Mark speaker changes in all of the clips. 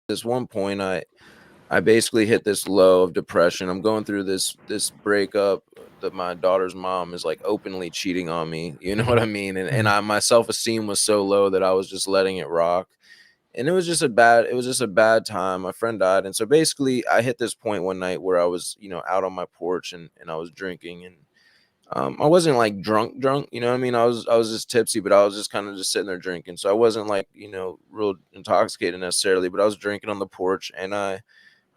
Speaker 1: this one point, I basically hit this low of depression. I'm going through this breakup that my daughter's mom is like openly cheating on me. You know what I mean? And my self-esteem was so low that I was just letting it rock. And it was just a bad time. My friend died. And so basically I hit this point one night where I was, out on my porch and I was drinking, and I wasn't like drunk, you know what I mean? I was just tipsy, but I was just kind of just sitting there drinking. So I wasn't like, real intoxicated necessarily, but I was drinking on the porch, and I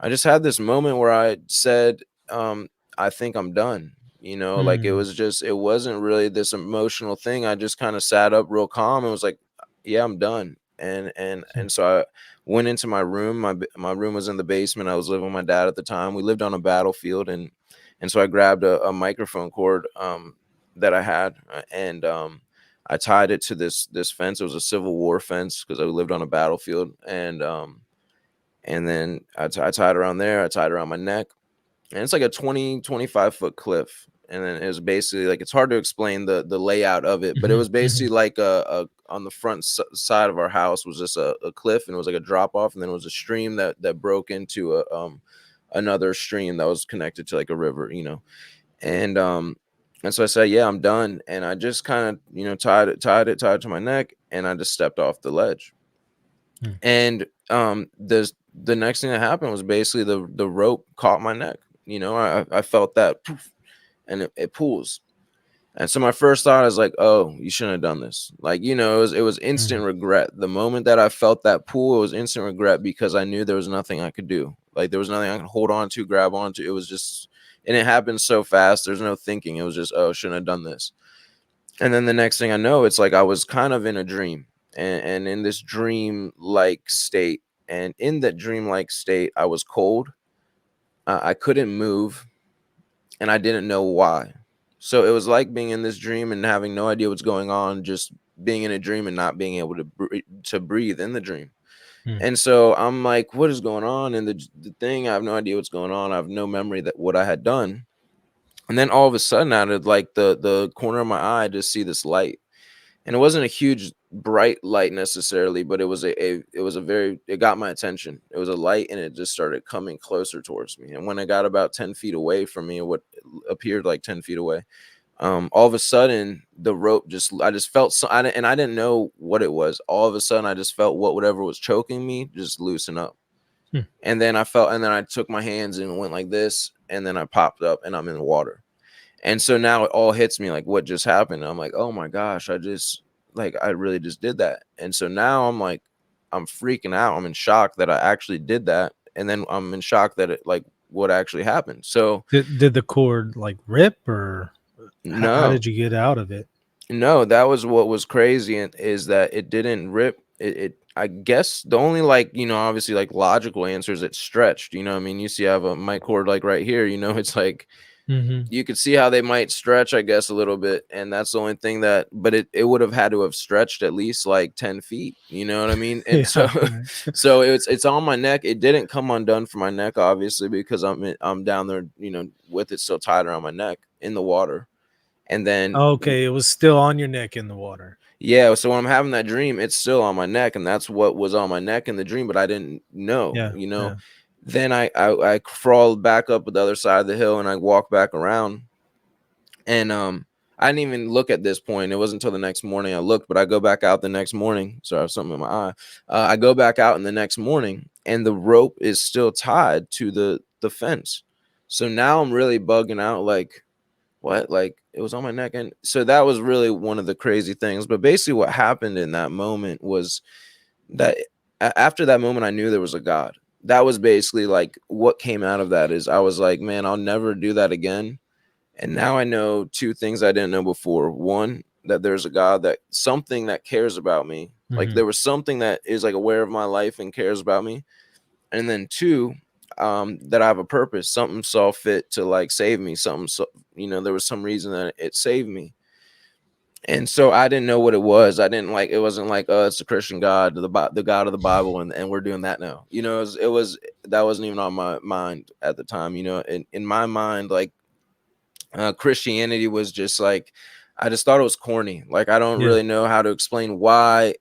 Speaker 1: just had this moment where I said, I think I'm done. Like it wasn't really this emotional thing. I just kind of sat up real calm and was like, yeah, I'm done. And so I went into my room. My room was in the basement. I was living with my dad at the time. We lived on a battlefield, and so I grabbed a microphone cord that I had, and I tied it to this fence. It was a Civil War fence because I lived on a battlefield, and then I tied it around there. I tied it around my neck, and it's like a 25 foot cliff. And then it was basically like, it's hard to explain the layout of it, but it was basically like a on the front side of our house was just a cliff, and it was like a drop off, and then it was a stream that broke into another stream that was connected to like a river, and so I said, yeah, I'm done, and I just kind of tied it to my neck, and I just stepped off the ledge. And the next thing that happened was basically the rope caught my neck. I felt that poof, and it pulls. And so my first thought is like, oh, you shouldn't have done this. Like, it was instant regret. The moment that I felt that pull, it was instant regret, because I knew there was nothing I could do. Like, there was nothing I could hold on to, grab onto. It was just, and it happened so fast. There's no thinking. It was just, oh, shouldn't have done this. And then the next thing I know, it's like I was kind of in a dream, and in this dream-like state. And in that dream-like state, I was cold. I couldn't move, and I didn't know why. So it was like being in this dream and having no idea what's going on, just being in a dream and not being able to breathe in the dream. And so I'm like, what is going on? And the thing, I have no idea what's going on. I have no memory that what I had done. And then all of a sudden, out of like the corner of my eye, I just see this light. And it wasn't a huge bright light necessarily, but it was it got my attention. It was a light, and it just started coming closer towards me. And when I got about 10 feet away from me, what appeared like 10 feet away, all of a sudden the rope I just felt I didn't know what it was. All of a sudden I just felt whatever was choking me just loosen up. And then I took my hands and went like this, and then I popped up and I'm in the water. And so now it all hits me like, what just happened? I'm like, oh my gosh, I really just did that. And so now I'm like, I'm freaking out. I'm in shock that I actually did that. And then I'm in shock that it, like, what actually happened. So
Speaker 2: did the cord like rip, or how
Speaker 1: no,
Speaker 2: did you get out of it?
Speaker 1: no, that was what was crazy, is that it didn't rip. I guess the only, like, obviously like logical answer is it stretched. I mean, you see I have a mic cord like right here, it's like, you could see how they might stretch, I guess, a little bit. And that's the only thing but it would have had to have stretched at least like 10 feet. You know what I mean? And so it's on my neck. It didn't come undone from my neck, obviously, because I'm down there, with it still tied around my neck in the water. And then
Speaker 2: okay, it was still on your neck in the water.
Speaker 1: yeah, so when I'm having that dream, it's still on my neck, and that's what was on my neck in the dream, but I didn't know,
Speaker 2: Yeah.
Speaker 1: Then I crawled back up the other side of the hill, and I walked back around, and I didn't even look at this point. It wasn't until the next morning I looked, but I go back out the next morning. So I have something in my eye. I go back out in the next morning, and the rope is still tied to the fence. So now I'm really bugging out, like, what? Like, it was on my neck. And so that was really one of the crazy things. But basically what happened in that moment was that after that moment, I knew there was a God. That was basically like what came out of that. Is I was like, man, I'll never do that again. And now I know two things I didn't know before. One, that there's a God, that something that cares about me. Like, there was something that is like aware of my life and cares about me. And then two, that I have a purpose. Something saw fit to like save me. Something, so, there was some reason that it saved me. And so I didn't know what it was. I didn't like, it wasn't like, oh, it's the Christian God, the God of the Bible, and we're doing that now. It was that wasn't even on my mind at the time. In my mind, like, Christianity was just like, I just thought it was corny. Like, I don't really know how to explain why.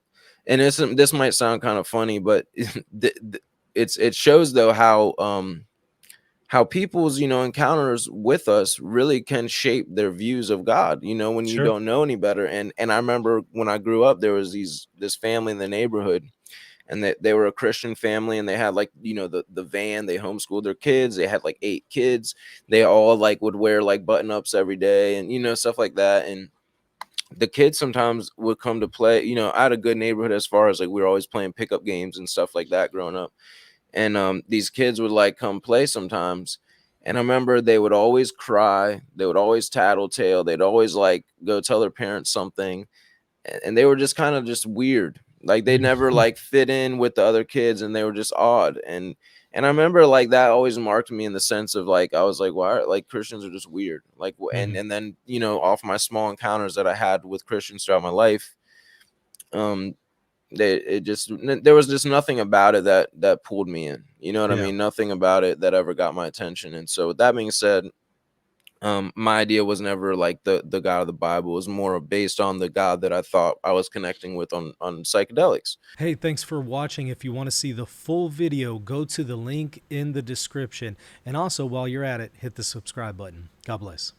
Speaker 1: And this might sound kind of funny, but it shows though how people's, encounters with us really can shape their views of God, when you
Speaker 2: Sure.
Speaker 1: don't know any better. And I remember when I grew up, there was this family in the neighborhood, and they were a Christian family, and they had like, the van, they homeschooled their kids, they had like 8 kids, they all like would wear like button ups every day, and stuff like that. And the kids sometimes would come to play. I had a good neighborhood as far as like we were always playing pickup games and stuff like that growing up. And these kids would like come play sometimes, and I remember they would always cry, they would always tattletale, they'd always like go tell their parents something, and they were just kind of just weird, like they never
Speaker 2: Mhm.
Speaker 1: like fit in with the other kids, and they were just odd. And I remember like that always marked me in the sense of like I was like, why like Christians are just weird, like
Speaker 2: Mhm.
Speaker 1: and then off my small encounters that I had with Christians throughout my life, um there was just nothing about it that pulled me in. You know what I
Speaker 2: Yeah.
Speaker 1: mean? Nothing about it that ever got my attention. And so with that being said, my idea was never like the God of the Bible. It was more based on the God that I thought I was connecting with on psychedelics.
Speaker 2: Hey, thanks for watching. If you want to see the full video, go to the link in the description. And also, while you're at it, hit the subscribe button. God bless.